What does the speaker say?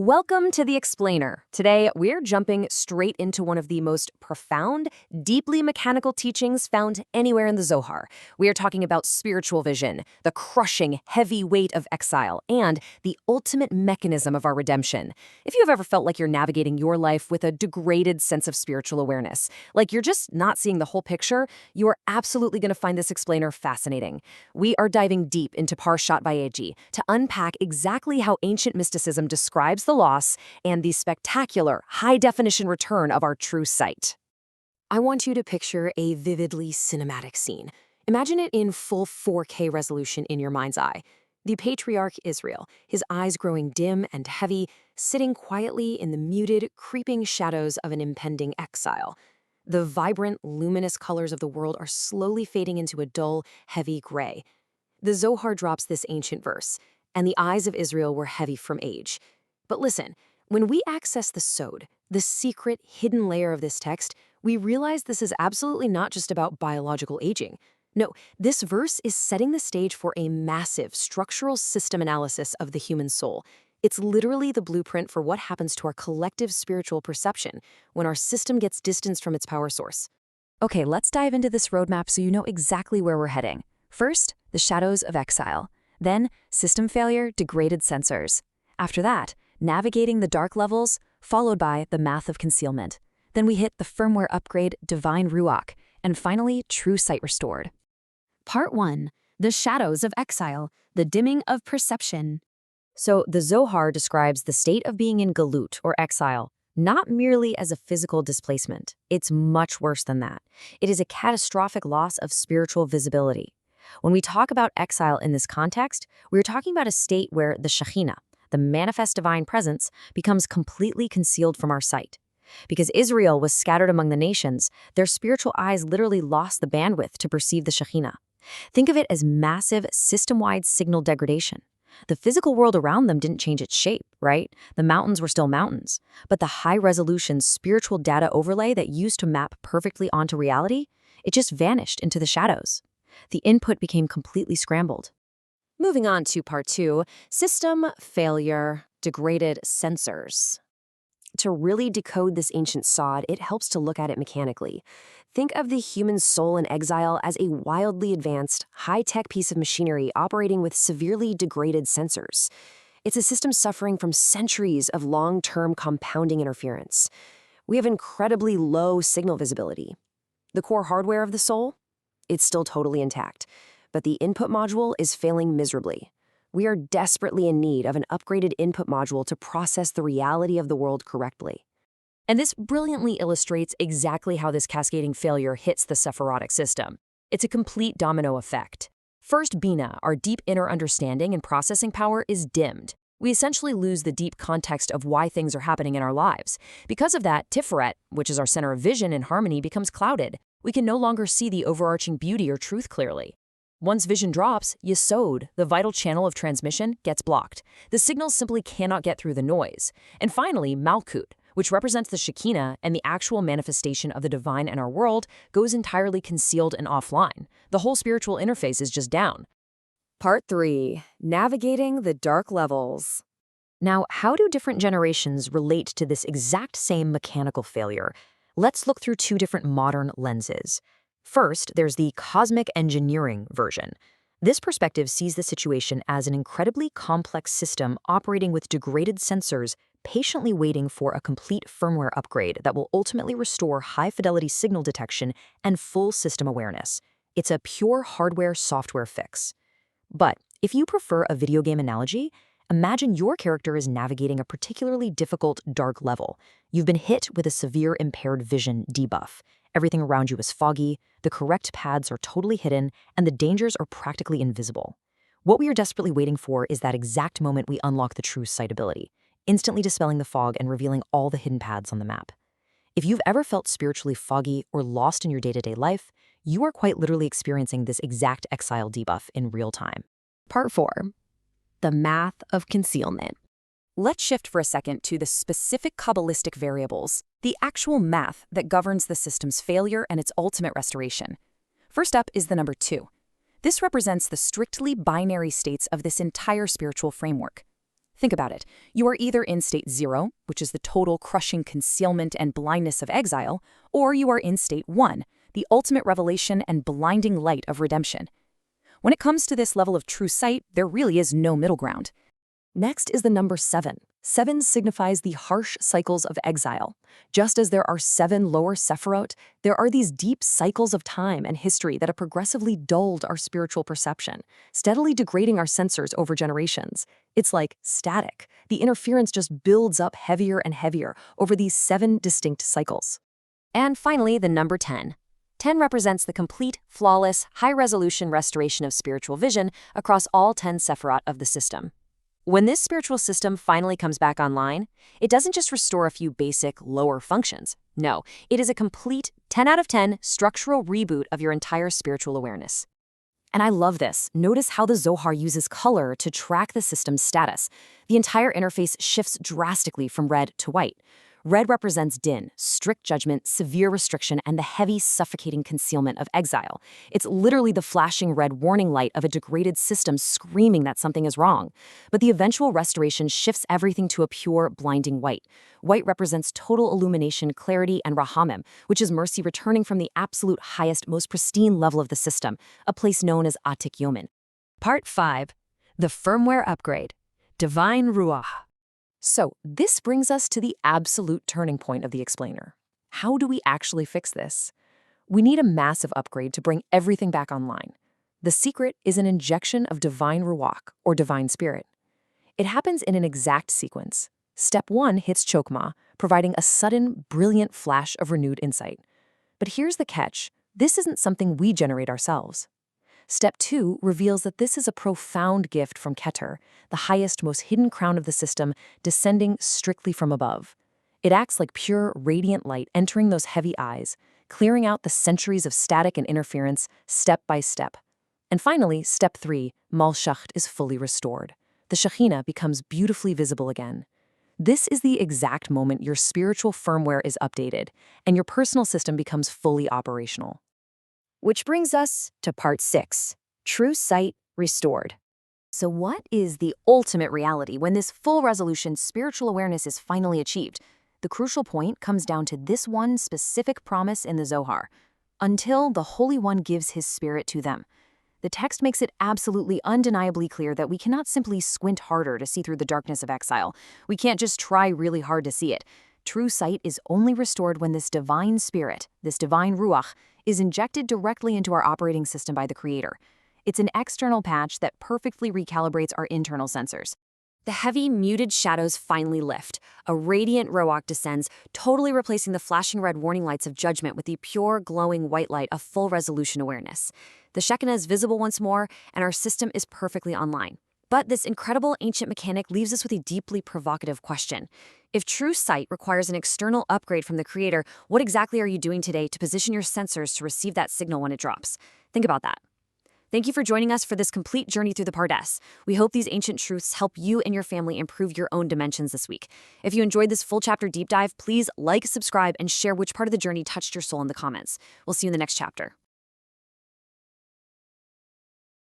Welcome to The Explainer. Today, we're jumping straight into one of the most profound, deeply mechanical teachings found anywhere in the Zohar. We are talking about spiritual vision, the crushing, heavy weight of exile, and the ultimate mechanism of our redemption. If you have ever felt like you're navigating your life with a degraded sense of spiritual awareness, like you're just not seeing the whole picture, you are absolutely going to find this explainer fascinating. We are diving deep into Parshat Vayechi to unpack exactly how ancient mysticism describes the loss and the spectacular, high-definition return of our true sight. I want you to picture a vividly cinematic scene. Imagine it in full 4K resolution in your mind's eye. The patriarch Israel, his eyes growing dim and heavy, sitting quietly in the muted, creeping shadows of an impending exile. The vibrant, luminous colors of the world are slowly fading into a dull, heavy gray. The Zohar drops this ancient verse, and the eyes of Israel were heavy from age. But listen, when we access the Yesod, the secret, hidden layer of this text, we realize this is absolutely not just about biological aging. No, this verse is setting the stage for a massive structural system analysis of the human soul. It's literally the blueprint for what happens to our collective spiritual perception when our system gets distanced from its power source. Okay, let's dive into this roadmap so you know exactly where we're heading. First, the shadows of exile. Then, system failure, degraded sensors. After that, navigating the dark levels, followed by the math of concealment. Then we hit the firmware upgrade, divine ruach, and finally, true sight restored. Part 1. The shadows of exile, the dimming of perception. So the Zohar describes the state of being in galut, or exile, not merely as a physical displacement. It's much worse than that. It is a catastrophic loss of spiritual visibility. When we talk about exile in this context, we're talking about a state where the Shekhinah, the manifest divine presence, becomes completely concealed from our sight. Because Israel was scattered among the nations, their spiritual eyes literally lost the bandwidth to perceive the Shekhinah. Think of it as massive, system-wide signal degradation. The physical world around them didn't change its shape, right? The mountains were still mountains. But the high-resolution spiritual data overlay that used to map perfectly onto reality, it just vanished into the shadows. The input became completely scrambled. Moving on to part 2, system failure, degraded sensors. To really decode this ancient sod, it helps to look at it mechanically. Think of the human soul in exile as a wildly advanced, high-tech piece of machinery operating with severely degraded sensors. It's a system suffering from centuries of long-term compounding interference. We have incredibly low signal visibility. The core hardware of the soul? It's still totally intact. But the input module is failing miserably. We are desperately in need of an upgraded input module to process the reality of the world correctly. And this brilliantly illustrates exactly how this cascading failure hits the Sephirotic system. It's a complete domino effect. First, Binah, our deep inner understanding and processing power, is dimmed. We essentially lose the deep context of why things are happening in our lives. Because of that, Tiferet, which is our center of vision and harmony, becomes clouded. We can no longer see the overarching beauty or truth clearly. Once vision drops, Yesod, the vital channel of transmission, gets blocked. The signals simply cannot get through the noise. And finally, Malchut, which represents the Shekinah and the actual manifestation of the divine in our world, goes entirely concealed and offline. The whole spiritual interface is just down. Part 3. Navigating the dark levels. Now, how do different generations relate to this exact same mechanical failure? Let's look through 2 different modern lenses. First, there's the cosmic engineering version. This perspective sees the situation as an incredibly complex system operating with degraded sensors, patiently waiting for a complete firmware upgrade that will ultimately restore high-fidelity signal detection and full system awareness. It's a pure hardware-software fix. But if you prefer a video game analogy, imagine your character is navigating a particularly difficult dark level. You've been hit with a severe impaired vision debuff. Everything around you is foggy, the correct paths are totally hidden, and the dangers are practically invisible. What we are desperately waiting for is that exact moment we unlock the true sight ability, instantly dispelling the fog and revealing all the hidden paths on the map. If you've ever felt spiritually foggy or lost in your day-to-day life, you are quite literally experiencing this exact exile debuff in real time. Part 4. The math of concealment. Let's shift for a second to the specific Kabbalistic variables, the actual math that governs the system's failure and its ultimate restoration. First up is the number 2. This represents the strictly binary states of this entire spiritual framework. Think about it. You are either in state 0, which is the total crushing concealment and blindness of exile, or you are in state 1, the ultimate revelation and blinding light of redemption. When it comes to this level of true sight, there really is no middle ground. Next is the number 7. 7 signifies the harsh cycles of exile. Just as there are 7 lower Sephirotic, there are these deep cycles of time and history that have progressively dulled our spiritual perception, steadily degrading our sensors over generations. It's like static. The interference just builds up heavier and heavier over these 7 distinct cycles. And finally, the number 10. 10 represents the complete, flawless, high-resolution restoration of spiritual vision across all 10 Sephirotic of the system. When this spiritual system finally comes back online, it doesn't just restore a few basic, lower functions. No, it is a complete 10 out of 10 structural reboot of your entire spiritual awareness. And I love this. Notice how the Zohar uses color to track the system's status. The entire interface shifts drastically from red to white. Red represents din, strict judgment, severe restriction, and the heavy, suffocating concealment of exile. It's literally the flashing red warning light of a degraded system screaming that something is wrong. But the eventual restoration shifts everything to a pure, blinding white. White represents total illumination, clarity, and rahamim, which is mercy returning from the absolute highest, most pristine level of the system, a place known as Atik Yomin. Part 5. The Firmware Upgrade. Divine Ruach. So, this brings us to the absolute turning point of the explainer. How do we actually fix this? We need a massive upgrade to bring everything back online. The secret is an injection of divine ruach, or divine spirit. It happens in an exact sequence. Step 1 hits Chokmah, providing a sudden, brilliant flash of renewed insight. But here's the catch. This isn't something we generate ourselves. Step 2 reveals that this is a profound gift from Keter, the highest, most hidden crown of the system, descending strictly from above. It acts like pure, radiant light entering those heavy eyes, clearing out the centuries of static and interference step by step. And finally, step 3, Malchut is fully restored. The Shekhinah becomes beautifully visible again. This is the exact moment your spiritual firmware is updated, and your personal system becomes fully operational. Which brings us to Part 6, True Sight Restored. So what is the ultimate reality when this full-resolution spiritual awareness is finally achieved? The crucial point comes down to this one specific promise in the Zohar. Until the Holy One gives his spirit to them. The text makes it absolutely undeniably clear that we cannot simply squint harder to see through the darkness of exile. We can't just try really hard to see it. True sight is only restored when this divine spirit, this divine ruach, is injected directly into our operating system by the Creator. It's an external patch that perfectly recalibrates our internal sensors. The heavy, muted shadows finally lift. A radiant ruach descends, totally replacing the flashing red warning lights of judgment with the pure, glowing white light of full-resolution awareness. The Shekinah is visible once more, and our system is perfectly online. But this incredible ancient mechanic leaves us with a deeply provocative question. If true sight requires an external upgrade from the Creator, what exactly are you doing today to position your sensors to receive that signal when it drops? Think about that. Thank you for joining us for this complete journey through the Pardes. We hope these ancient truths help you and your family improve your own dimensions this week. If you enjoyed this full chapter deep dive, please like, subscribe, and share which part of the journey touched your soul in the comments. We'll see you in the next chapter.